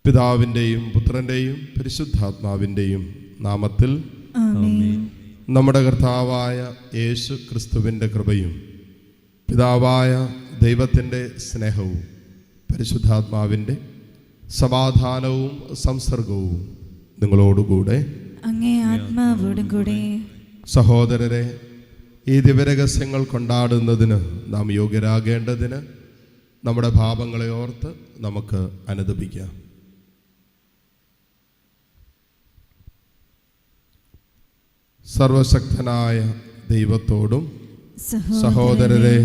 പിതാവിൻ്റെയും പുത്രൻ്റെയും പരിശുദ്ധാത്മാവിൻ്റെയും നാമത്തിൽ ആമേൻ. നമ്മുടെ കർത്താവായ യേശു ക്രിസ്തുവിൻ്റെ കൃപയും പിതാവായ ദൈവത്തിൻ്റെ സ്നേഹവും പരിശുദ്ധാത്മാവിൻ്റെ സമാധാനവും സംസർഗവും നിങ്ങളോടുകൂടെ അങ്ങേ ആത്മാവോടും കൂടെ. സഹോദരരെ, ഈ ദിവ്യരഹസ്യങ്ങൾ കൊണ്ടാടുന്നതിന് നാം യോഗ്യരാകേണ്ടതിന് നമ്മുടെ പാപങ്ങളെ ഓർത്ത് നമുക്ക് അനുതപിക്കാം. സർവശക്തനായ ദൈവത്തോടും സഹോദരരെ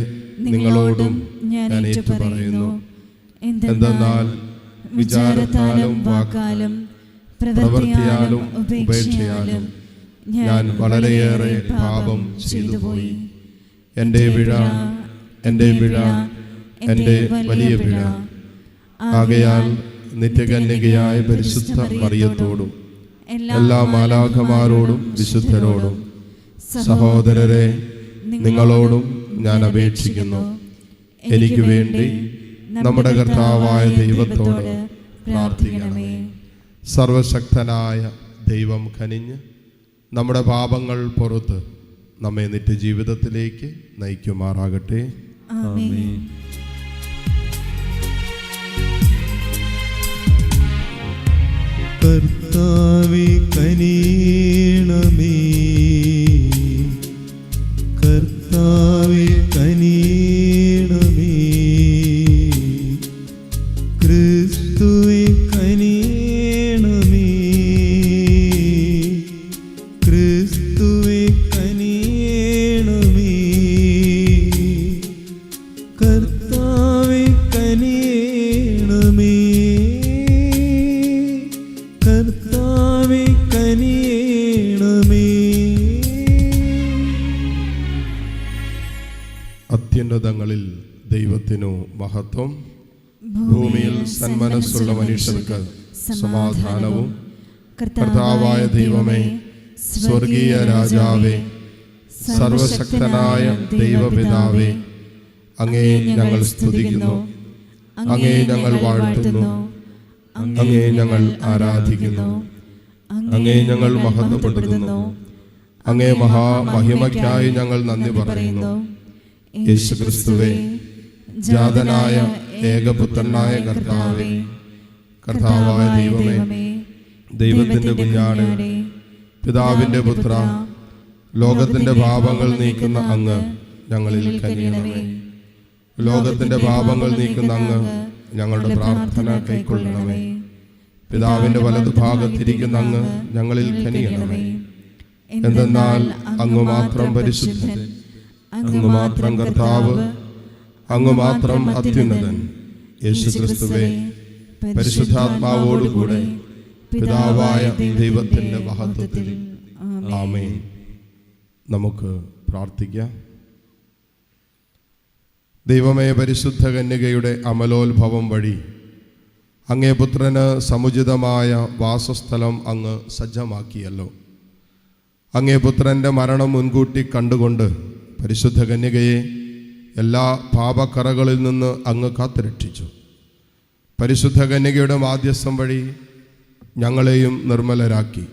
നിങ്ങളോടും ഞാൻ ഏറ്റുപറയുന്നു. എന്തെന്നാൽ വിചാരത്താലും വാക്കാലും പ്രവൃത്തിയാലും ഉപേക്ഷയാലും ഞാൻ വളരെയേറെ പാപം ചെയ്തുപോയി. എൻ്റെ പിഴ, എൻ്റെ പിഴ, എൻ്റെ വലിയ പിഴ. ആകയാൽ നിത്യകന്യകയായ പരിശുദ്ധ മറിയത്തോടും എല്ലാ മാലാഖമാരോടും വിശുദ്ധരോടും സഹോദരരെ നിങ്ങളോടും ഞാൻ അപേക്ഷിക്കുന്നു, എനിക്ക് വേണ്ടി നമ്മുടെ കർത്താവായ ദൈവത്തോട് പ്രാർത്ഥിക്കണമേ. സർവശക്തനായ ദൈവം കനിഞ്ഞ് നമ്മുടെ പാപങ്ങൾ പുറത്ത് നമ്മെ നിത്യജീവിതത്തിലേക്ക് നയിക്കുമാറാകട്ടെ. ആമേൻ. കർത്താവേ കനിയണമേ, കർത്താവേ കനിയണമേ, ക്രിസ്തുവേ കനിയണമേ, ക്രിസ്തുവേ കനിയണമേ, കർത്താവേ കനിയണമേ, കർത്താവേ കനിയണമേ. അത്യുന്നതങ്ങളിൽ ദൈവത്തിനു മഹത്വം, ഭൂമിയിൽ സന്മനസ്സുള്ള മനുഷ്യർക്ക് സമാധാനവും. കർത്താവായ ദൈവമേ, സ്വർഗീയ രാജാവേ, സർവശക്തനായ ദൈവപിതാവേ, അങ്ങേ ഞങ്ങൾ സ്തുതിക്കുന്നു, അങ്ങേ ഞങ്ങൾ വാഴ്ത്തുന്നു, അങ്ങേ ഞങ്ങൾ ആരാധിക്കുന്നു, അങ്ങേ ഞങ്ങൾ മഹത്വപ്പെടുത്തുന്നു, അങ്ങേ മഹാമഹിമയ്ക്കായി ഞങ്ങൾ നന്ദി പറയുന്നു. യേശുക്രിസ്തുവേ, ജാതനായ ഏകപുത്രനായ കർത്താവേ, കർത്താവായ ദൈവമേ, ദൈവത്തിൻ്റെ കുഞ്ഞാട്, പിതാവിൻ്റെ പുത്ര, ലോകത്തിൻ്റെ പാപങ്ങൾ നീക്കുന്ന അങ്ങ് ഞങ്ങളിൽ കനിയണമേ. ലോകത്തിൻ്റെ പാപങ്ങൾ നീക്കുന്ന അങ്ങ് ഞങ്ങളുടെ പ്രാർത്ഥന കൈക്കൊള്ളണമേ. പിതാവിൻ്റെ വലതുഭാഗത്തിരിക്കുന്ന അങ്ങ് ഞങ്ങളിൽ കനിയണമേ. എന്തെന്നാൽ അങ്ങ് മാത്രം പരിശുദ്ധൻ, അങ്ങ് മാത്രം കർത്താവ്, അങ്ങ് മാത്രം അത്യുന്നതൻ. യേശുക്രിസ്തുവേ, പരിശുദ്ധാത്മാവോടുകൂടെ പിതാവായ ദൈവത്തിൻ്റെ മഹത്വത്തിൽ ആമേൻ. നമുക്ക് പ്രാർത്ഥിക്കാം. ദൈവമേ, പരിശുദ്ധ കന്യകയുടെ അമലോത്ഭവം വഴി അങ്ങേ പുത്രന് സമുചിതമായ വാസസ്ഥലം അങ്ങ് സജ്ജമാക്കിയല്ലോ. അങ്ങേ പുത്രൻ്റെ മരണം മുൻകൂട്ടി കണ്ടുകൊണ്ട് പരിശുദ്ധ കന്യകയെ എല്ലാ പാപക്കറകളിൽ നിന്ന് അങ്ങ് കാത്തുരക്ഷിച്ചു. പരിശുദ്ധ കന്യകയുടെ മാധ്യസ്ഥം വഴി ഞങ്ങളെയും നിർമ്മലരാക്കി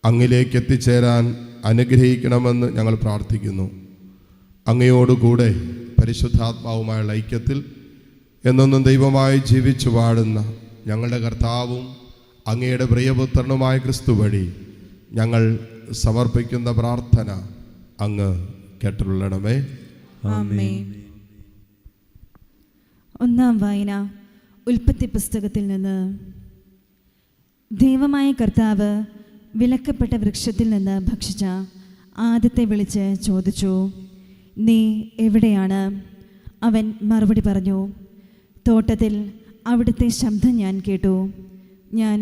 അങ്ങിലേക്ക് എത്തിച്ചേരാൻ അനുഗ്രഹിക്കണമെന്ന് ഞങ്ങൾ പ്രാർത്ഥിക്കുന്നു. അങ്ങയോടുകൂടെ പരിശുദ്ധാത്മാവുമായുള്ള ഐക്യത്തിൽ എന്നെന്നും ദൈവമായി ജീവിച്ചു വാഴുന്ന ഞങ്ങളുടെ കർത്താവും അങ്ങയുടെ പ്രിയപുത്രനുമായ ക്രിസ്തു വഴി ഞങ്ങൾ സമർപ്പിക്കുന്ന പ്രാർത്ഥന അങ്ങ് കേട്ടുകൊള്ളണമേ. ആമേൻ. ഒന്നാം വായന ഉൽപ്പത്തി പുസ്തകത്തിൽ നിന്ന്. ദൈവമായ കർത്താവ് വിലക്കപ്പെട്ട വൃക്ഷത്തിൽ നിന്ന് ഭക്ഷിച്ച ആദത്തെ വിളിച്ച് ചോദിച്ചു, നീ എവിടെയാണ്? അവൻ മറുപടി പറഞ്ഞു, തോട്ടത്തിൽ അവിടുത്തെ ശബ്ദം ഞാൻ കേട്ടു. ഞാൻ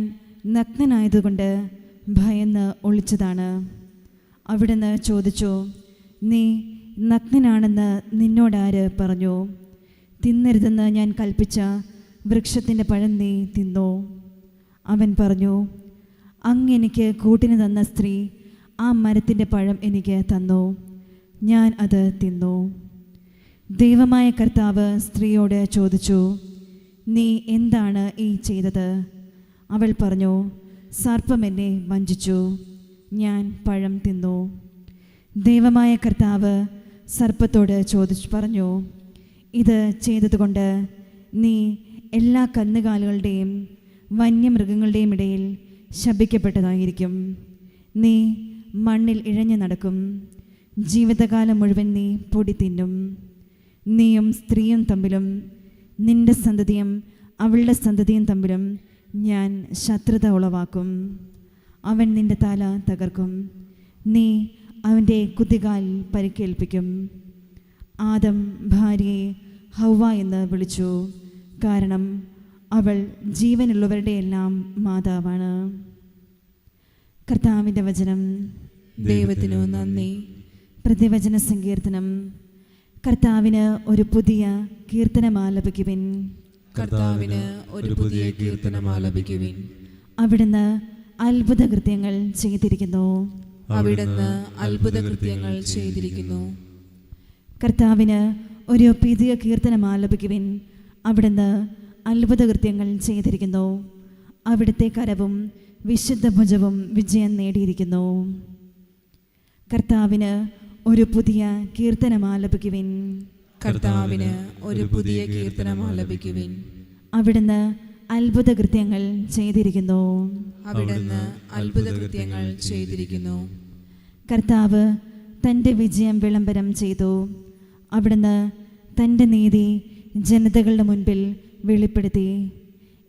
നഗ്നനായതുകൊണ്ട് ഭയന്ന് ഒളിച്ചതാണ്. അവിടുന്ന് ചോദിച്ചു, നീ നഗ്നനാണെന്ന് നിന്നോടാര് പറഞ്ഞു? തിന്നരുതെന്ന് ഞാൻ കൽപ്പിച്ച വൃക്ഷത്തിൻ്റെ പഴം നീ തിന്നോ? അവൻ പറഞ്ഞു, അങ്ങ് എനിക്ക് കൂട്ടിന് തന്ന സ്ത്രീ ആ മരത്തിൻ്റെ പഴം എനിക്ക് തന്നു, ഞാൻ അത് തിന്നു. ദൈവമായ കർത്താവ് സ്ത്രീയോട് ചോദിച്ചു, നീ എന്താണ് ഈ ചെയ്തത്? അവൾ പറഞ്ഞു, സർപ്പം എന്നെ വഞ്ചിച്ചു, ഞാൻ പഴം തിന്നു. ദൈവമായ കർത്താവ് സർപ്പത്തോട് പറഞ്ഞു, ഇത് ചെയ്തതുകൊണ്ട് നീ എല്ലാ കന്നുകാലികളുടെയും വന്യമൃഗങ്ങളുടെയും ഇടയിൽ ശപിക്കപ്പെട്ടതായിരിക്കും. നീ മണ്ണിൽ ഇഴഞ്ഞു നടക്കും, ജീവിതകാലം മുഴുവൻ നീ പൊടി തിന്നും. നീയും സ്ത്രീയും തമ്മിലും നിന്റെ സന്തതിയും അവളുടെ സന്തതിയും തമ്മിലും ഞാൻ ശത്രുത ഉളവാക്കും. അവൻ നിന്റെ തല തകർക്കും, നീ അവൻ്റെ കുതികാൽ പരിക്കേൽപ്പിക്കും. ആദം ഭാര്യയെ ഹൗവ എന്ന് വിളിച്ചു, കാരണം അവൾ ജീവനുള്ളവരുടെ എല്ലാം മാതാവാണ്. കർത്താവിൻ്റെ വചനം. ദൈവത്തിനു നന്ദി. പ്രതിവചന സങ്കീർത്തനം. കർത്താവിന് ഒരു പുതിയ കീർത്തനം ആലപിക്കുവിൻ. കർത്താവിന് ഒരു പുതിയ കീർത്തനം ആലപിക്കുവിൻ. അവിടുന്ന് അത്ഭുത കൃത്യങ്ങൾ ചെയ്തിരിക്കുന്നു. അവിടുന്ന് അത്ഭുത കൃത്യങ്ങൾ ചെയ്തിരിക്കുന്നു. കർത്താവിന് ഒരു പുതിയ കീർത്തനം ആലപിക്കുവിൻ. അവിടുന്ന് അത്ഭുത കൃത്യങ്ങൾ ചെയ്തിരിക്കുന്നു. അവിടുത്തെ കരവും വിശുദ്ധ ഭുജവും വിജയം നേടിയിരിക്കുന്നു. കർത്താവിന് ഒരു പുതിയ കീർത്തനം ആലപിക്കുവിൻ. കർത്താവിന് ഒരു പുതിയ കീർത്തനം ആലപിക്കുവിൻ. അവിടുന്ന് അത്ഭുത കൃത്യങ്ങൾ ചെയ്തിരിക്കുന്നു. അവിടുന്ന് അത്ഭുത കൃത്യങ്ങൾ ചെയ്തിരിക്കുന്നു. കർത്താവ് തൻ്റെ വിജയം വിളംബരം ചെയ്തു. അവിടുന്ന് തൻ്റെ നീതി ജനതകളുടെ മുൻപിൽ വെളിപ്പെടുത്തി.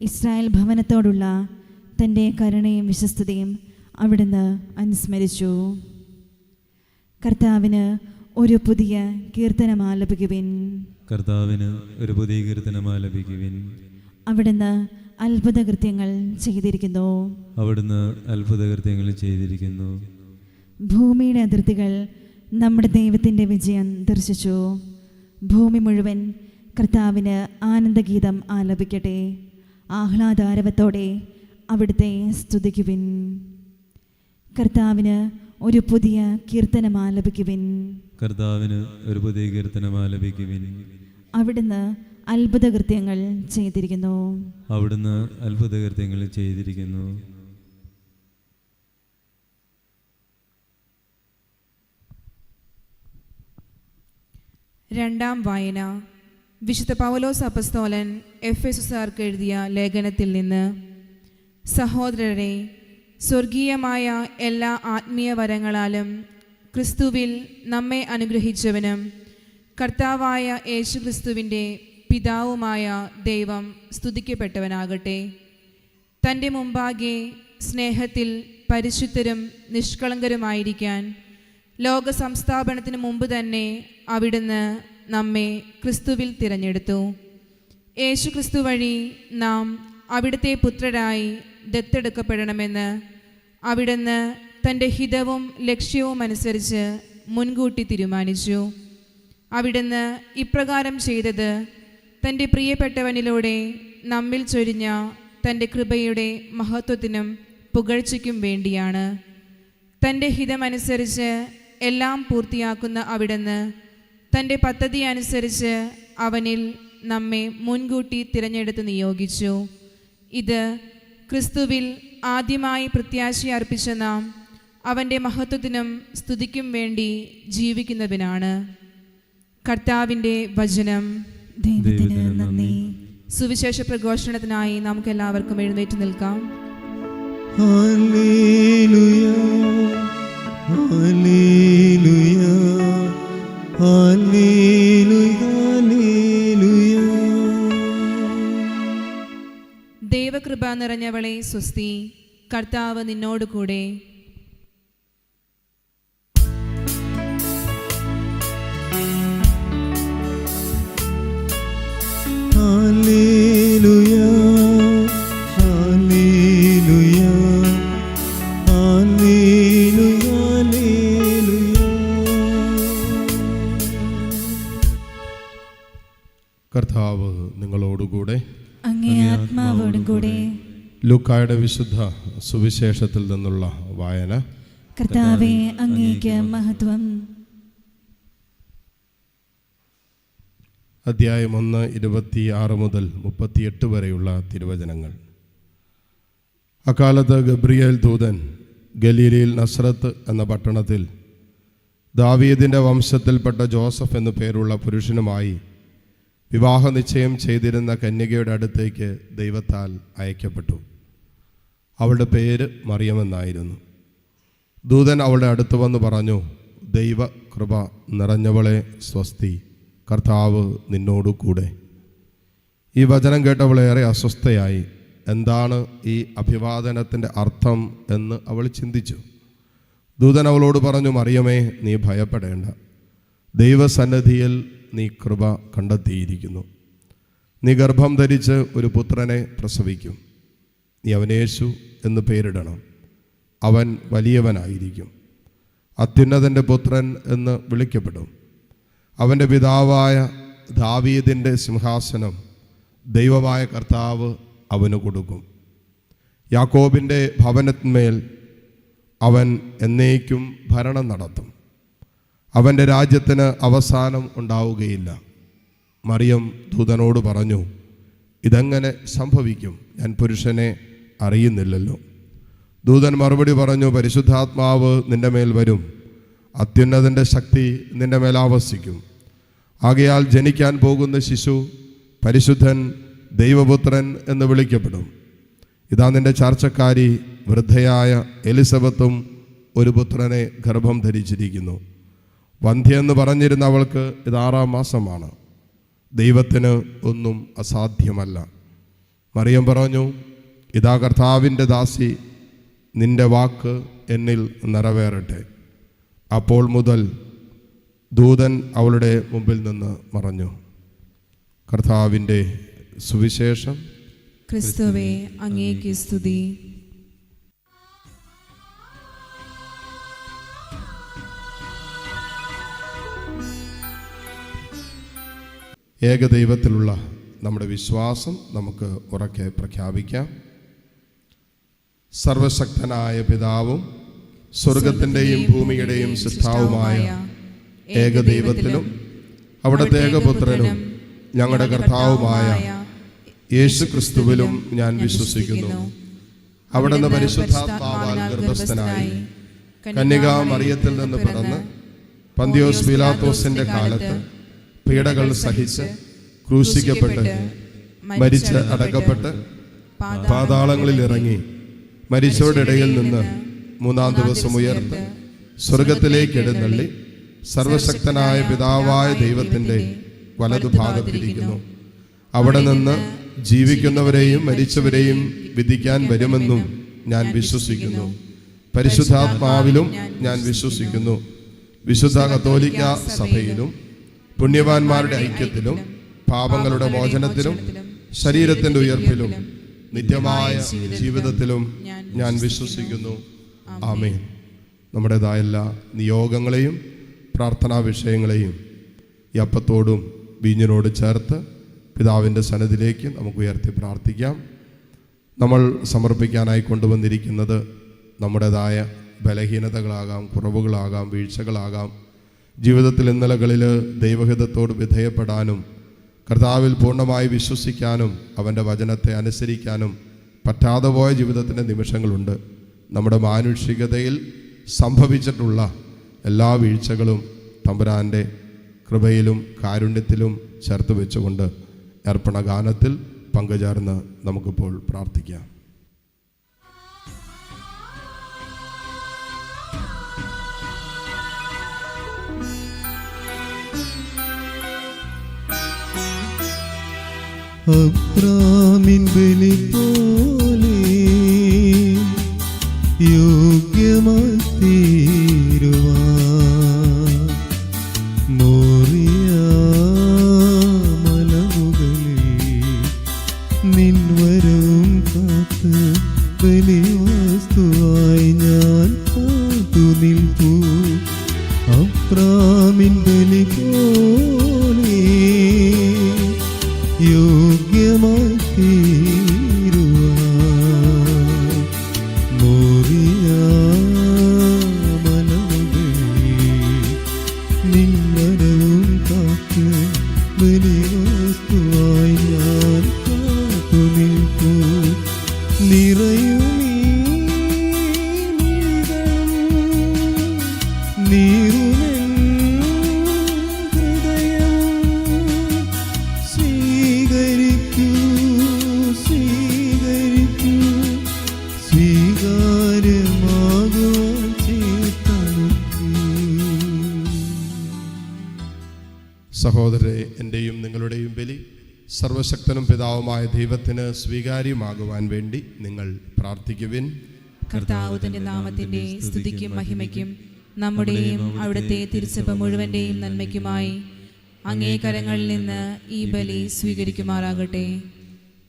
ഇസ്രായേൽ ഭവനത്തോടുള്ള തൻ്റെ കരുണയും വിശ്വസ്തതയും അവിടുന്ന് അനുസ്മരിച്ചു. കർത്താവിന് ഒരു പുതിയ കീർത്തനം ആലപിക്കുവിൻ. കർത്താവിന് ഒരു പുതിയ കീർത്തനം ആലപിക്കുവിൻ. അവിടുന്ന് അത്ഭുത കൃത്യങ്ങൾ ചെയ്തിരിക്കുന്നു. അവിടുന്ന് അത്ഭുത കൃത്യങ്ങൾ ചെയ്തിരിക്കുന്നു. ഭൂമിയുടെ അതിർത്തികൾ നമ്മുടെ ദൈവത്തിൻ്റെ വിജയം ദർശിച്ചു. ഭൂമി മുഴുവൻ കർത്താവിന് ആനന്ദഗീതം ആലപിക്കട്ടെ. ആഹ്ലാദാരവത്തോടെ അവിടുത്തെ സ്തുതിക്കുവിൻ. കർത്താവിന് ഒരു പുതിയ കീർത്തനം ആലപിക്കുവിൻ. കർത്താവിന് ഒരു പുതിയ കീർത്തനം ആലപിക്കുവിൻ. അവിടുന്ന് അത്ഭുത കൃത്യങ്ങൾ ചെയ്തിരിക്കുന്നു. അവിടുന്ന് അത്ഭുത കൃത്യങ്ങൾ ചെയ്തിരിക്കുന്നു. രണ്ടാം വായന. വിശുദ്ധ പൗലോസ് അപ്പസ്തോലൻ എഫെസുസാർക്ക് എഴുതിയ ലേഖനത്തിൽ നിന്ന്. സഹോദരരെ, സ്വർഗീയമായ എല്ലാ ആത്മീയ വരങ്ങളാലും ക്രിസ്തുവിൽ നമ്മെ അനുഗ്രഹിച്ചവനും കർത്താവായ യേശുക്രിസ്തുവിൻ്റെ പിതാവുമായ ദൈവം സ്തുതിക്കപ്പെട്ടവനാകട്ടെ. തൻ്റെ മുമ്പാകെ സ്നേഹത്തിൽ പരിശുദ്ധരും നിഷ്കളങ്കരുമായിരിക്കാൻ ലോക സംസ്ഥാപനത്തിന് മുമ്പ് തന്നെ അവിടുന്ന് നമ്മെ ക്രിസ്തുവിൽ തിരഞ്ഞെടുത്തു. യേശു ക്രിസ്തു വഴി നാം അവിടുത്തെ പുത്രരായി ദത്തെടുക്കപ്പെടണമെന്ന് അവിടുന്ന് തൻ്റെ ഹിതവും ലക്ഷ്യവും അനുസരിച്ച് മുൻകൂട്ടി തീരുമാനിച്ചു. അവിടുന്ന് ഇപ്രകാരം ചെയ്തത് തൻ്റെ പ്രിയപ്പെട്ടവനിലൂടെ നമ്മിൽ ചൊരിഞ്ഞ തൻ്റെ കൃപയുടെ മഹത്വത്തിനും പുകഴ്ചയ്ക്കും വേണ്ടിയാണ്. തൻ്റെ ഹിതമനുസരിച്ച് എല്ലാം പൂർത്തിയാക്കുന്ന അവിടുന്ന് തൻ്റെ പദ്ധതി അനുസരിച്ച് അവനിൽ നമ്മെ മുൻകൂട്ടി തിരഞ്ഞെടുത്ത് നിയോഗിച്ചു. ഇത് ക്രിസ്തുവിൽ ആദ്യമായി പ്രത്യാശ അർപ്പിച്ച നാം അവൻ്റെ മഹത്വത്തിനും സ്തുതിക്കും വേണ്ടി ജീവിക്കുന്നതിനാണ്. കർത്താവിൻ്റെ വചനം. ദൈവത്തിന് നന്ദി. സുവിശേഷ പ്രഘോഷണത്തിനായി നമുക്കെല്ലാവർക്കും എഴുന്നേറ്റ് നിൽക്കാം. Hallelujah, hallelujah, hallelujah, hallelujah. ദൈവകൃപ നിറഞ്ഞവളെ സ്വസ്തി, കർത്താവ് നിന്നോട് കൂടെ. Hallelujah, hallelujah, hallelujah, hallelujah. കർത്താവ് നിങ്ങളോടുകൂടെ. അങ്ങേ ആത്മാവോടും കൂടെ. ലൂക്കായുടെ വിശുദ്ധ സുവിശേഷത്തിൽ നിന്നുള്ള വായന. കർത്താവേ, അങ്ങേക്ക് മഹത്വം. അധ്യായം 1, 26 മുതൽ 38 വരെയുള്ള തിരുവചനങ്ങൾ. അക്കാലത്ത് ഗബ്രിയേൽ ദൂതൻ ഗലീലയിൽ നസ്രത്ത് എന്ന പട്ടണത്തിൽ ദാവീദിൻ്റെ വംശത്തിൽപ്പെട്ട ജോസഫ് എന്നു പേരുള്ള പുരുഷനുമായി വിവാഹ നിശ്ചയം ചെയ്തിരുന്ന കന്യകയുടെ അടുത്തേക്ക് ദൈവത്താൽ അയക്കപ്പെട്ടു. അവളുടെ പേര് മറിയമെന്നായിരുന്നു. ദൂതൻ അവളുടെ അടുത്ത് വന്ന് പറഞ്ഞു, ദൈവ കൃപ നിറഞ്ഞവളെ സ്വസ്തി, കർത്താവ് നിന്നോടു കൂടെ. ഈ വചനം കേട്ടവളേറെ അസ്വസ്ഥയായി. എന്താണ് ഈ അഭിവാദനത്തിൻ്റെ അർത്ഥം എന്ന് അവൾ ചിന്തിച്ചു. ദൂതൻ അവളോട് പറഞ്ഞു, മറിയമേ, നീ ഭയപ്പെടേണ്ട. ദൈവസന്നിധിയിൽ നീ കൃപ കണ്ടെത്തിയിരിക്കുന്നു. നീ ഗർഭം ധരിച്ച് ഒരു പുത്രനെ പ്രസവിക്കും. നീ അവന് യേശു എന്ന് പേരിടണം. അവൻ വലിയവനായിരിക്കും, അത്യുന്നതൻ്റെ പുത്രൻ എന്ന് വിളിക്കപ്പെടും. അവൻ്റെ പിതാവായ ദാവീദിൻ്റെ സിംഹാസനം ദൈവമായ കർത്താവ് അവന് കൊടുക്കും. യാക്കോബിൻ്റെ ഭവനത്തിന്മേൽ അവൻ എന്നേക്കും ഭരണം നടത്തും. അവൻ്റെ രാജ്യത്തിന് അവസാനം ഉണ്ടാവുകയില്ല. മറിയം ദൂതനോട് പറഞ്ഞു, ഇതെങ്ങനെ സംഭവിക്കും? ഞാൻ പുരുഷനെ അറിയുന്നില്ലല്ലോ. ദൂതൻ മറുപടി പറഞ്ഞു, പരിശുദ്ധാത്മാവ് നിന്റെ മേൽ വരും, അത്യുന്നതൻ്റെ ശക്തി നിന്റെ മേൽ ആവസിക്കും. ആകയാൽ ജനിക്കാൻ പോകുന്ന ശിശു പരിശുദ്ധൻ, ദൈവപുത്രൻ എന്ന് വിളിക്കപ്പെടും. ഇതാ നിന്റെ ചാർച്ചക്കാരി വൃദ്ധയായ എലിസബത്തും ഒരു പുത്രനെ ഗർഭം ധരിച്ചിരിക്കുന്നു. വന്ധ്യെന്ന് പറഞ്ഞിരുന്ന അവൾക്ക് ഇത് 6-ാം മാസമാണ്. ദൈവത്തിന് ഒന്നും അസാധ്യമല്ല. മറിയം പറഞ്ഞു, ഇതാ കർത്താവിൻ്റെ ദാസി, നിന്റെ വാക്ക് എന്നിൽ നിറവേറട്ടെ. അപ്പോൾ മുതൽ ദൂതൻ അവളുടെ മുമ്പിൽ നിന്ന് മറഞ്ഞു. കർത്താവിൻ്റെ സുവിശേഷം. ക്രിസ്തുവേ, അങ്ങേക്ക് സ്തുതി. ഏകദൈവത്തിലുള്ള നമ്മുടെ വിശ്വാസം നമുക്ക് ഉറക്കെ പ്രഖ്യാപിക്കാം. സർവശക്തനായ പിതാവും സ്വർഗത്തിൻ്റെയും ഭൂമിയുടെയും സൃഷ്ടാവുമായ ഏകദൈവത്തിലും അവിടുത്തെ ഏകപുത്രനും ഞങ്ങളുടെ കർത്താവുമായ യേശു ക്രിസ്തുവിലും ഞാൻ വിശ്വസിക്കുന്നു. അവിടുന്ന് പരിശുദ്ധാത്മാവാൽ ഗർഭസ്ഥനായി കന്യകാ മറിയത്തിൽ നിന്ന് പിറന്ന് പന്തിയോസ് പീലാത്തോസിന്റെ കാലത്ത് പീഡകൾ സഹിച്ച് ക്രൂശിക്കപ്പെട്ട് മരിച്ച് അടക്കപ്പെട്ട് പാതാളങ്ങളിൽ ഇറങ്ങി മരിച്ചവരുടെ ഇടയിൽ നിന്ന് 3-ാം ദിവസം ഉയർത്ത് സ്വർഗത്തിലേക്ക് എഴുന്നള്ളി സർവശക്തനായ പിതാവായ ദൈവത്തിൻ്റെ വലതുഭാഗത്തിരിക്കുന്നു. അവിടെ നിന്ന് ജീവിക്കുന്നവരെയും മരിച്ചവരെയും വിധിക്കാൻ വരുമെന്നും ഞാൻ വിശ്വസിക്കുന്നു. പരിശുദ്ധാത്മാവിലും ഞാൻ വിശ്വസിക്കുന്നു. വിശുദ്ധ കത്തോലിക്ക സഭയിലും പുണ്യവാന്മാരുടെ ഐക്യത്തിലും പാപങ്ങളുടെ മോചനത്തിലും ശരീരത്തിൻ്റെ ഉയർപ്പിലും നിത്യമായ ജീവിതത്തിലും ഞാൻ വിശ്വസിക്കുന്നു. ആമേൻ. നമ്മുടേതായ എല്ലാ നിയോഗങ്ങളെയും പ്രാർത്ഥനാ വിഷയങ്ങളെയും ഈ അപ്പത്തോടും വീഞ്ഞിനോട് ചേർത്ത് പിതാവിൻ്റെ സന്നിധിയിലേക്ക് നമുക്ക് ഉയർത്തി പ്രാർത്ഥിക്കാം. നമ്മൾ സമർപ്പിക്കാനായി കൊണ്ടുവന്നിരിക്കുന്നത് നമ്മുടേതായ ബലഹീനതകളാകാം, കുറവുകളാകാം, വീഴ്ചകളാകാം. ജീവിതത്തിൽ ഇന്നലകളിൽ ദൈവഹിതത്തോട് വിധേയപ്പെടാനും കർത്താവിൽ പൂർണ്ണമായി വിശ്വസിക്കാനും അവൻ്റെ വചനത്തെ അനുസരിക്കാനും പറ്റാതെ പോയ ജീവിതത്തിൻ്റെ നിമിഷങ്ങളുണ്ട്. നമ്മുടെ മാനുഷികതയിൽ സംഭവിച്ചിട്ടുള്ള എല്ലാ വീഴ്ചകളും തമ്പുരാൻ്റെ കൃപയിലും കാരുണ്യത്തിലും ചേർത്ത് വെച്ചുകൊണ്ട് അർപ്പണഗാനത്തിൽ പങ്കുചേർന്ന് നമുക്കിപ്പോൾ പ്രാർത്ഥിക്കാം. അബ്രാമിൻ ബലി പോലെ യോഗ്യമായി തീരുവാൻ മോറിയ മലമുകളിൽ നിൻവരവും കാത്ത് ബലിവസ്തുവായി ഞാൻ കാത്തു നിൽപ്പൂ. അബ്രാമിൻ ബലി പോലെ യോഗ്യമായി തീരുവാൻ മോറിയ മലമുകളിൽ നിൻവരവും കാത്ത് ബലിവസ്തുവായി ഞാൻ കാത്തു നിൽപ്പൂ. നിറയും ഈ സഹോദരരെ, എൻ്റെയും നിങ്ങളുടെയും ബലി സർവശക്തനും പിതാവുമായ ദൈവത്തിന് സ്വീകാര്യമാകുവാൻ വേണ്ടി നിങ്ങൾ പ്രാർത്ഥിക്കുവിൻ. കർത്താവ് തന്റെ നാമത്തിന്റെ സ്തുതിക്കും മഹിമയ്ക്കും നമ്മുടെയും അവിടുത്തെ തിരുസഭ മുഴുവന്റെയും നന്മയ്ക്കുമായി അങ്ങേ കരങ്ങളിൽ നിന്ന് ഈ ബലി സ്വീകരിക്കുമാറാകട്ടെ.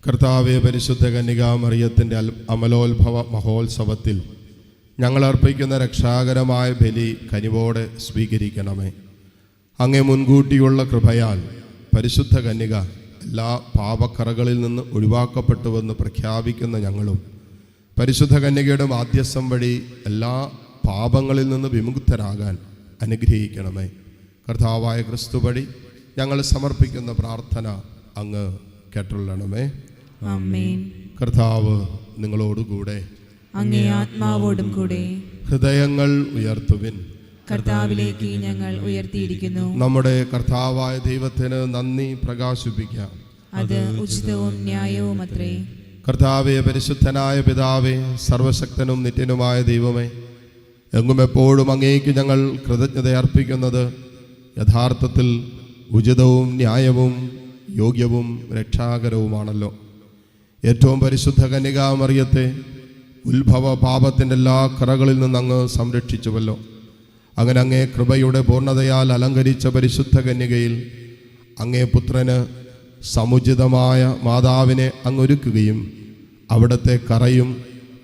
കർത്താവേ, പരിശുദ്ധ കന്യകാമറിയത്തിൻ്റെ അമലോത്ഭവ മഹോത്സവത്തിൽ ഞങ്ങൾ അർപ്പിക്കുന്ന രക്ഷാകരമായ ബലി കനിവോടെ സ്വീകരിക്കണമേ. അങ്ങേ മുൻകൂട്ടിയുള്ള കൃപയാൽ പരിശുദ്ധ കന്യക എല്ലാ പാപക്കറകളിൽ നിന്ന് ഒഴിവാക്കപ്പെട്ടുവെന്ന് പ്രഖ്യാപിക്കുന്ന ഞങ്ങളും പരിശുദ്ധ കന്യകയുടെ മാധ്യസ്ഥം വഴി എല്ലാ പാപങ്ങളിൽ നിന്ന് വിമുക്തരാകാൻ അനുഗ്രഹിക്കണമേ. കർത്താവായ ക്രിസ്തു വഴി ഞങ്ങൾ സമർപ്പിക്കുന്ന പ്രാർത്ഥന അങ്ങ് കേട്ടുള്ളണമേ. ആമേൻ. കർത്താവ് നിങ്ങളോടുകൂടെ, അങ്ങേ ആത്മാവോടും കൂടെ. ഹൃദയങ്ങൾ ഉയർത്തുവിൻ. കർത്താവിലേക്ക് ഞങ്ങൾ ഉയർത്തിയിരിക്കുന്നു. നമ്മുടെ കർത്താവായ ദൈവത്തിന് നന്ദി പ്രകാശിപ്പിക്കാം. അത് ഉചിതവും ന്യായവും അത്രേ. കർത്താവേ, പരിശുദ്ധനായ പിതാവേ, സർവശക്തനും നിത്യനുമായ ദൈവമേ, എങ്ങും എപ്പോഴും അങ്ങേക്ക് ഞങ്ങൾ കൃതജ്ഞത അർപ്പിക്കുന്നത് യഥാർത്ഥത്തിൽ ഉചിതവും ന്യായവും യോഗ്യവും രക്ഷാകരവുമാണല്ലോ. ഏറ്റവും പരിശുദ്ധ കന്യകാമറിയത്തെ ഉത്ഭവ പാപത്തിൻ്റെ എല്ലാ കറകളിൽ നിന്ന് അങ്ങ് സംരക്ഷിച്ചുവല്ലോ. അങ്ങനെ അങ്ങേ കൃപയുടെ പൂർണ്ണതയാൽ അലങ്കരിച്ച പരിശുദ്ധ കന്യകയിൽ അങ്ങേ പുത്രന് സമുചിതമായ മാതാവിനെ അങ്ങൊരുക്കുകയും അവിടുത്തെ കറയും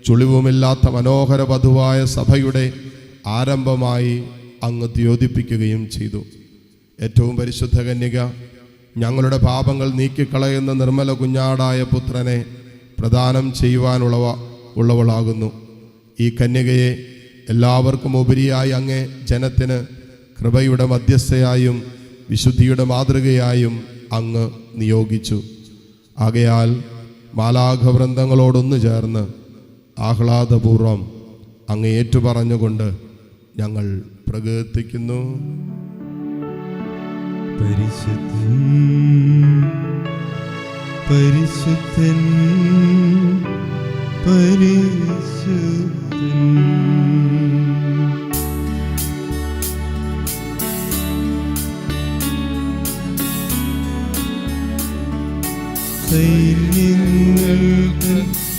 ചുളിവുമില്ലാത്ത മനോഹര വധുവായ സഭയുടെ ആരംഭമായി അങ്ങ് ദ്യോതിപ്പിക്കുകയും ചെയ്തു. ഏറ്റവും പരിശുദ്ധ കന്യക ഞങ്ങളുടെ പാപങ്ങൾ നീക്കിക്കളയുന്ന നിർമ്മല കുഞ്ഞാടായ പുത്രനെ പ്രദാനം ചെയ്യുവാനുള്ളവളാകുന്നു. ഈ കന്യകയെ എല്ലാവർക്കും ഉപരിയായി അങ്ങേ ജനത്തിന് കൃപയുടെ മധ്യസ്ഥയായും വിശുദ്ധിയുടെ മാതൃകയായും അങ്ങ് നിയോഗിച്ചു. ആകയാൽ മാലാഖവൃന്ദങ്ങളോടൊന്നു ചേർന്ന് ആഹ്ലാദപൂർവം അങ്ങ് ഏറ്റുപറഞ്ഞുകൊണ്ട് ഞങ്ങൾ പ്രകീർത്തിക്കുന്നു. പരിശുദ്ധൻ പരിശുദ്ധൻ പരിശുദ്ധൻ. സൈന്യങ്ങൾക്ക്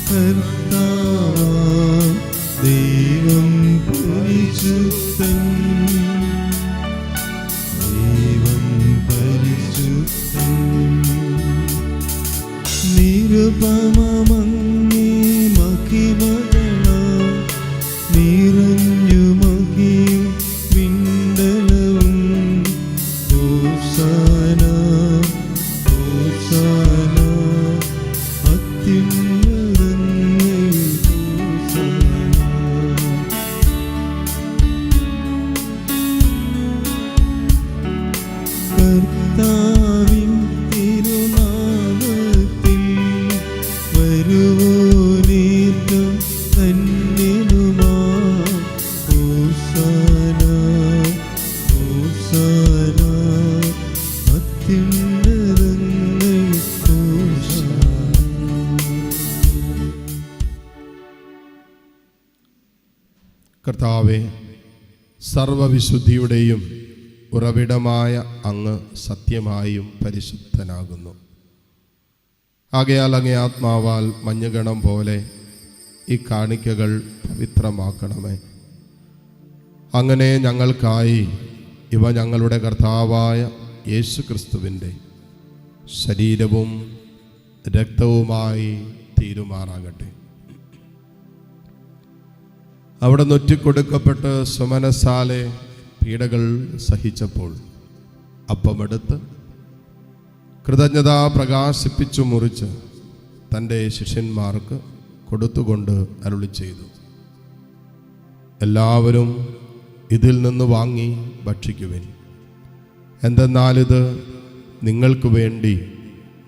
കർത്താവാം ദൈവം പരിശുദ്ധൻ, ദൈവം പരിശുദ്ധൻ. നിരുപമമങ്ങേ മഹിമകളാൽ നിറഞ്ഞു മഹിയും വിണ്ടലവും. ഹോസാന ഹോസാന അത്യുന്നതങ്ങളിൽ ഹോസാന. കർത്താവിൻ തിരുനാമത്തിൽ വരുവോനേറ്റം ധന്യനുമാ. ഹോസാന ഹോസാന അത്യുന്നതങ്ങളിൽ ഹോസാന. കർത്താവേ, സർവവിശുദ്ധിയുടെയും ഉറവിടമായ അങ്ങ് സത്യമായും പരിശുദ്ധനാകുന്നു. ആകയാൽ അങ്ങേ ആത്മാവാൽ മഞ്ഞുകണം പോലെ ഈ കാണിക്കകൾ പവിത്രമാക്കണമേ. അങ്ങനെ ഞങ്ങൾക്കായി ഇവ ഞങ്ങളുടെ കർത്താവായ യേശു ക്രിസ്തുവിൻ്റെ ശരീരവും രക്തവുമായി തീരുമാറാകട്ടെ. അവിടെ നൊറ്റിക്കൊടുക്കപ്പെട്ട് സുമനസാലെ പീഡകൾ സഹിച്ചപ്പോൾ അപ്പമെടുത്ത് കൃതജ്ഞത പ്രകാശിപ്പിച്ചു മുറിച്ച് തൻ്റെ ശിഷ്യന്മാർക്ക് കൊടുത്തുകൊണ്ട് അരുളി ചെയ്തു, എല്ലാവരും ഇതിൽ നിന്ന് വാങ്ങി ഭക്ഷിക്കുവിൻ. എന്തെന്നാലിത് നിങ്ങൾക്ക് വേണ്ടി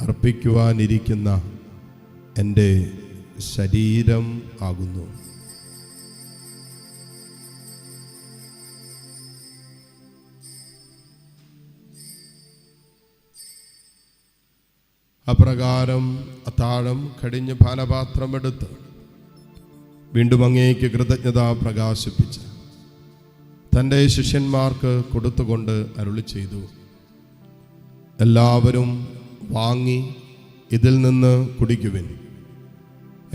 അർപ്പിക്കുവാനിരിക്കുന്ന എൻ്റെ ശരീരം ആകുന്നു. അപ്രകാരം അത്താഴം കടിഞ്ഞ് പാനപാത്രമെടുത്ത് വീണ്ടും അങ്ങേക്ക് കൃതജ്ഞത പ്രകാശിപ്പിച്ച് തൻ്റെ ശിഷ്യന്മാർക്ക് കൊടുത്തുകൊണ്ട് അരുളി ചെയ്തു, എല്ലാവരും വാങ്ങി ഇതിൽ നിന്ന് കുടിക്കുവിൻ.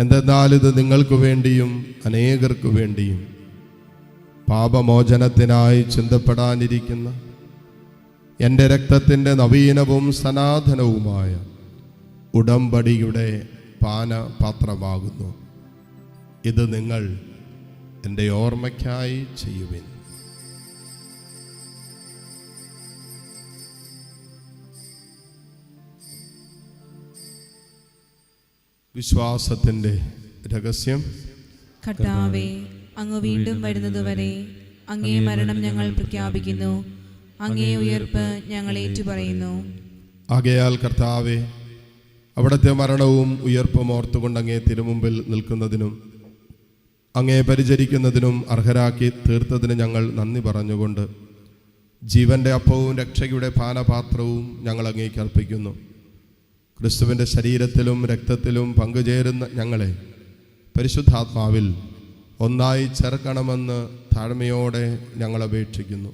എന്തെന്നാൽ ഇത് നിങ്ങൾക്ക് വേണ്ടിയും അനേകർക്ക് വേണ്ടിയും പാപമോചനത്തിനായി ചിന്തപ്പെടാനിരിക്കുന്ന എൻ്റെ രക്തത്തിൻ്റെ നവീനവും സനാതനവുമായ ഉടമ്പടിയുടെ പാനപാത്രമാകുന്നു. ഇത് നിങ്ങൾ എൻ്റെ ഓർമ്മയ്ക്കായി ചെയ്യുവിൻ. വിശ്വാസത്തിൻ്റെ രഹസ്യം. കർത്താവേ, അങ്ങ് വീണ്ടും വരുന്നതുവരെ അങ്ങേ മരണം ഞങ്ങൾ പ്രഖ്യാപിക്കുന്നു, അങ്ങേ ഉയർപ്പ് ഞങ്ങൾ ഏറ്റുപറയുന്നു. ആകയാൽ കർത്താവേ, അവിടുത്തെ മരണവും ഉയർപ്പും ഓർത്തുകൊണ്ട് അങ്ങേ തിരുമുമ്പിൽ നിൽക്കുന്നതിനും അങ്ങേ പരിചരിക്കുന്നതിനും അർഹരാക്കി തീർത്തതിന് ഞങ്ങൾ നന്ദി പറഞ്ഞുകൊണ്ട് ജീവൻ്റെ അപ്പവും രക്ഷയുടെ പാനപാത്രവും ഞങ്ങൾ അങ്ങേക്ക് അർപ്പിക്കുന്നു. ക്രിസ്തുവിൻ്റെ ശരീരത്തിലും രക്തത്തിലും പങ്കുചേരുന്ന ഞങ്ങളെ പരിശുദ്ധാത്മാവിൽ ഒന്നായി ചേർക്കണമെന്ന് താഴ്മയോടെ ഞങ്ങൾ അപേക്ഷിക്കുന്നു.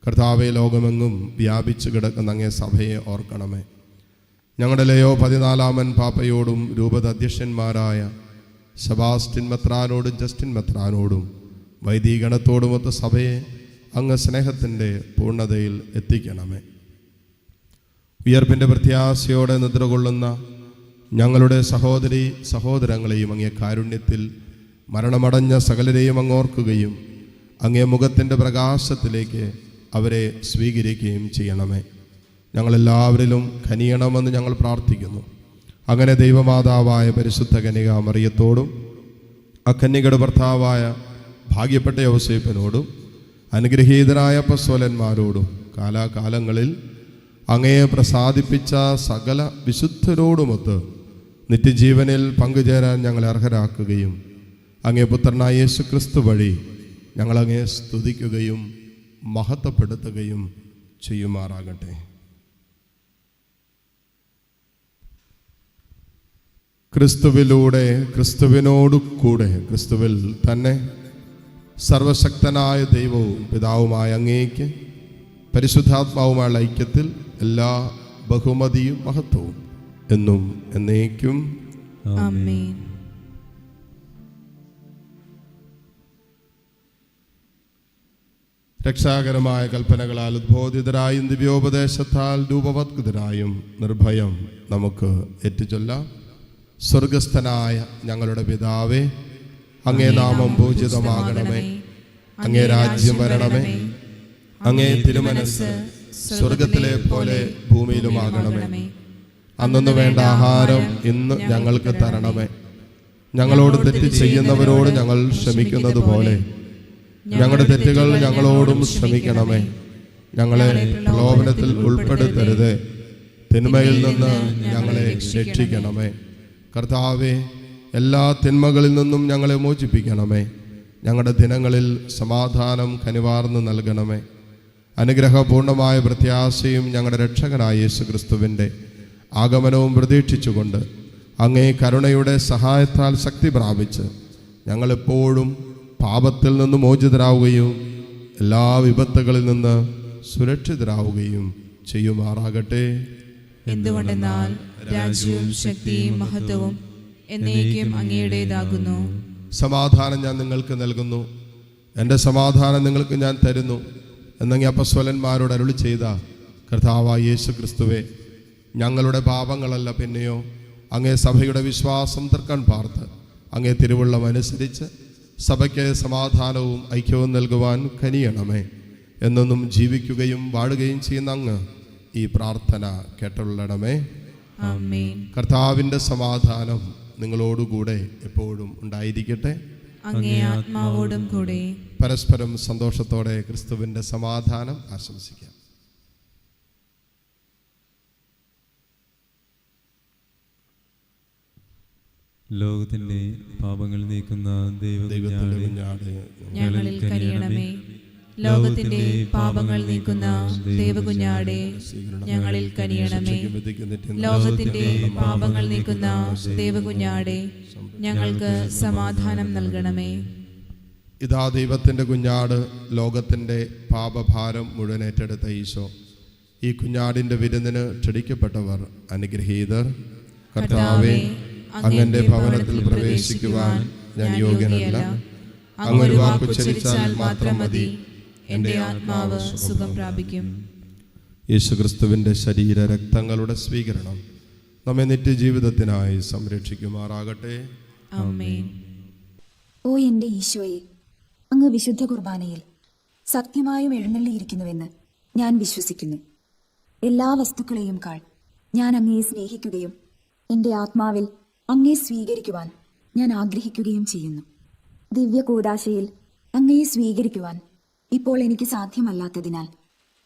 കർത്താവെ, ലോകമെങ്ങും വ്യാപിച്ചു കിടക്കുന്ന അങ്ങേ സഭയെ ഓർക്കണമേ. ഞങ്ങളുടെ ലയോ 14-ാമൻ പാപ്പയോടും രൂപത അധ്യക്ഷന്മാരായ സെബാസ്റ്റ്യൻ മെത്രാനോടും ജസ്റ്റിൻ മെത്രാനോടും വൈദികഗണത്തോടുമൊത്ത സഭയെ അങ്ങ് സ്നേഹത്തിൻ്റെ പൂർണ്ണതയിൽ എത്തിക്കണമേ. ഉയർപ്പിൻ്റെ പ്രത്യാശയോടെ നിദ്രകൊള്ളുന്ന ഞങ്ങളുടെ സഹോദരി സഹോദരങ്ങളെയും അങ്ങേ കാരുണ്യത്തിൽ മരണമടഞ്ഞ സകലരെയും അങ്ങോർക്കുകയും അങ്ങേ മുഖത്തിൻ്റെ പ്രകാശത്തിലേക്ക് അവരെ സ്വീകരിക്കുകയും ചെയ്യണമേ. ഞങ്ങളെല്ലാവരിലും കനിയണമെന്ന് ഞങ്ങൾ പ്രാർത്ഥിക്കുന്നു. അങ്ങനെ ദൈവമാതാവായ പരിശുദ്ധ കന്യക മറിയത്തോടും അക്കന്യകയുടെ ഭർത്താവായ ഭാഗ്യപ്പെട്ട യോസേപ്പിനോടും അനുഗ്രഹീതരായ അപ്പോസ്തലന്മാരോടും കാലാകാലങ്ങളിൽ അങ്ങയെ പ്രസാദിപ്പിച്ച സകല വിശുദ്ധരോടുമൊത്ത് നിത്യജീവനിൽ പങ്കുചേരാൻ ഞങ്ങളെ അർഹരാക്കുകയും അങ്ങേ പുത്രനായ യേശു ക്രിസ്തു വഴി ഞങ്ങളങ്ങേ സ്തുതിക്കുകയും മഹത്വപ്പെടുത്തുകയും ചെയ്യുമാറാകട്ടെ. ക്രിസ്തുവിലൂടെ, ക്രിസ്തുവിനോടു കൂടെ, ക്രിസ്തുവിൽ തന്നെ സർവശക്തനായ ദൈവവും പിതാവുമായ അങ്ങേക്ക് പരിശുദ്ധാത്മാവുമായുള്ള ഐക്യത്തിൽ എല്ലാ ബഹുമതിയും മഹത്വവും എന്നും എന്നേക്കും ആമേൻ. രക്ഷാകരമായ കൽപ്പനകളാൽ ഉദ്ബോധിതരായും ദിവ്യോപദേശത്താൽ രൂപവത്കൃതരായും നിർഭയം നമുക്ക് ഏറ്റുചൊല്ലാം. സ്വർഗസ്ഥനായ ഞങ്ങളുടെ പിതാവേ, അങ്ങേ നാമം പൂജിതമാകണമേ, അങ്ങേ രാജ്യം വരണമേ, അങ്ങേ തിരുമനസ്സ് സ്വർഗത്തിലെ പോലെ ഭൂമിയിലുമാകണമേ. അന്നു വേണ്ട ആഹാരം ഇന്ന് ഞങ്ങൾക്ക് തരണമേ. ഞങ്ങളോട് തെറ്റ് ചെയ്യുന്നവരോട് ഞങ്ങൾ ക്ഷമിക്കുന്നത് പോലെ ഞങ്ങളുടെ തെറ്റുകൾ ഞങ്ങളോടും ക്ഷമിക്കണമേ. ഞങ്ങളെ പ്രലോഭനത്തിൽ ഉൾപ്പെടുത്തരുത്, തിന്മയിൽ നിന്ന് ഞങ്ങളെ രക്ഷിക്കണമേ. കർത്താവേ, എല്ലാ തിന്മകളിൽ നിന്നും ഞങ്ങളെ മോചിപ്പിക്കണമേ. ഞങ്ങളുടെ ദിനങ്ങളിൽ സമാധാനം കനിവാർന്ന് നൽകണമേ. അനുഗ്രഹപൂർണമായ പ്രത്യാശയും ഞങ്ങളുടെ രക്ഷകനായ യേശു ക്രിസ്തുവിൻ്റെ ആഗമനവും പ്രതീക്ഷിച്ചുകൊണ്ട് അങ്ങേ കരുണയുടെ സഹായത്താൽ ശക്തി പ്രാപിച്ച് ഞങ്ങളെപ്പോഴും പാപത്തിൽ നിന്ന് മോചിതരാവുകയും എല്ലാ വിപത്തുകളിൽ നിന്ന് സുരക്ഷിതരാവുകയും ചെയ്യുമാറാകട്ടെ. എന്തുകൊണ്ടെന്നാൽ രാജ്യവും ശക്തിയും മഹത്വവും എന്നേക്കും അങ്ങയുടേതാകുന്നു. സമാധാനം ഞാൻ നിങ്ങൾക്ക് നൽകുന്നു, എൻ്റെ സമാധാനം നിങ്ങൾക്ക് ഞാൻ തരുന്നു എന്നങ്ങേ അപ്പോസ്തലന്മാരോട് അരുളി ചെയ്ത കർത്താവായ യേശു ക്രിസ്തുവേ, ഞങ്ങളുടെ പാപങ്ങളല്ല പിന്നെയോ അങ്ങേ സഭയുടെ വിശ്വാസം തൃക്കൺ പാർത്ത് അങ്ങേ തിരുവുള്ളം അനുസരിച്ച് സഭയ്ക്ക് സമാധാനവും ഐക്യവും നൽകുവാൻ കനിയണമേ. എന്നൊന്നും ജീവിക്കുകയും വാഴുകയും ചെയ്യുന്ന അങ്ങ് ഈ പ്രാർത്ഥന കേട്ടുള്ളണമേ. ആമേൻ. കർത്താവിൻ്റെ സമാധാനം നിങ്ങളോടുകൂടെ എപ്പോഴും ഉണ്ടായിരിക്കട്ടെ. അങ്ങേ ആത്മാവോടും കൂടെ. പരസ്പരം സന്തോഷത്തോടെ ക്രിസ്തുവിൻ്റെ സമാധാനം ആശംസിക്കാം. ലോകത്തിന്റെ പാപങ്ങൾ നീക്കുന്ന ദൈവത്തിന്റെ ദൈവകുഞ്ഞാടേ, കുഞ്ഞാടേ, ഞങ്ങളിൽ കനിയണമേ. ലോകത്തിന്റെ പാപങ്ങൾ നീക്കുന്ന ദേവകുഞ്ഞാടേ, ഞങ്ങളിൽ കനിയണമേ. ലോകത്തിന്റെ പാപങ്ങൾ നീക്കുന്ന ദേവകുഞ്ഞാടേ, ഞങ്ങൾക്ക് സമാധാനം നൽകണമേ. ഇതാ ദൈവത്തിൻ്റെ കുഞ്ഞാട്, ലോകത്തിൻ്റെ പാപഭാരം മുഴുവൻ ഏറ്റെടുത്ത ഈശോ. ഈ കുഞ്ഞാടിൻ്റെ വിരുന്നിന് ക്ഷണിക്കപ്പെട്ടവർ അനുഗ്രഹീതർ. കർത്താവെ, അങ്ങന്റെ ഭവനത്തിൽ പ്രവേശിക്കുവാൻ ഞാൻ യോഗ്യനല്ല. അങ്ങൊരു വാക്കുച്ചരിച്ചാൽ മാത്രം മതി, എൻ്റെ ആത്മാവ് സുഖം പ്രാപിക്കും. യേശുക്രിസ്തുവിൻ്റെ ശരീര രക്തങ്ങളുടെ സ്വീകരണം നമ്മെ നിത്യജീവിതത്തിനായി സംരക്ഷിക്കുമാറാകട്ടെ. ആമേൻ. ഓ എൻ്റെ ഈശോയെ, അങ്ങ് വിശുദ്ധ കുർബാനയിൽ സത്യമായും എഴുന്നള്ളിയിരിക്കുന്നുവെന്ന് ഞാൻ വിശ്വസിക്കുന്നു. എല്ലാ വസ്തുക്കളെയും കാൾ ഞാൻ അങ്ങയെ സ്നേഹിക്കുകയും എൻ്റെ ആത്മാവിൽ അങ്ങയെ സ്വീകരിക്കുവാൻ ഞാൻ ആഗ്രഹിക്കുകയും ചെയ്യുന്നു. ദിവ്യ കൂദാശയിൽ അങ്ങയെ സ്വീകരിക്കുവാൻ ഇപ്പോൾ എനിക്ക് സാധ്യമല്ലാത്തതിനാൽ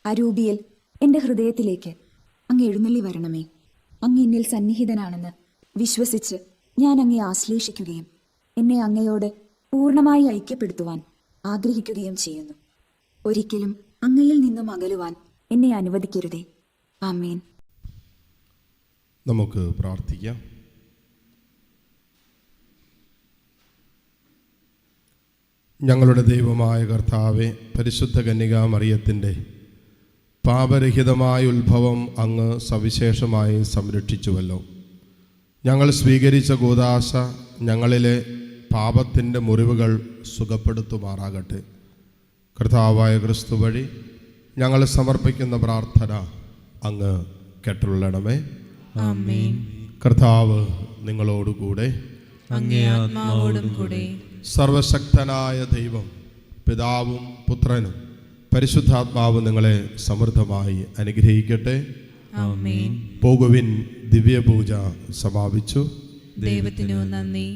അരൂപിയിൽ എൻ്റെ ഹൃദയത്തിലേക്ക് അങ്ങ് എഴുന്നള്ളി വരണമേ. അങ്ങ് എന്നിൽ സന്നിഹിതനാണെന്ന് വിശ്വസിച്ച് ഞാൻ അങ്ങയെ ആശ്ലേഷിക്കുകയും എന്നെ അങ്ങയോട് പൂർണ്ണമായി ഐക്യപ്പെടുത്തുവാൻ ആഗ്രഹിക്കുകയും ചെയ്യുന്നു. ഒരിക്കലും അങ്ങയിൽ നിന്നും അകലുവാൻ എന്നെ അനുവദിക്കരുതേ. ആമേൻ. നമുക്ക് പ്രാർത്ഥിക്കാം. ഞങ്ങളുടെ ദൈവമായ കർത്താവെ, പരിശുദ്ധ കന്യകാ മറിയത്തിൻ്റെ പാപരഹിതമായ ഉത്ഭവം അങ്ങ് സവിശേഷമായി സംരക്ഷിച്ചുവല്ലോ. ഞങ്ങൾ സ്വീകരിച്ച കൂദാശ ഞങ്ങളിലെ പാപത്തിൻ്റെ മുറിവുകൾ സുഖപ്പെടുത്തുമാറാകട്ടെ. കർത്താവായ ക്രിസ്തു വഴി ഞങ്ങൾ സമർപ്പിക്കുന്ന പ്രാർത്ഥന അങ്ങ് കേട്ടുള്ളണമേ. ആമേൻ. കർത്താവ് നിങ്ങളോടുകൂടെ, അങ്ങേ ആത്മാവോടും കൂടെ. സർവശക്തനായ ദൈവം പിതാവും പുത്രനും പരിശുദ്ധാത്മാവും നിങ്ങളെ സമൃദ്ധമായി അനുഗ്രഹിക്കട്ടെ. ആമേൻ. പോകുവിൻ, ദിവ്യപൂജ സമാപിച്ചു. ദൈവത്തിനു നന്ദി.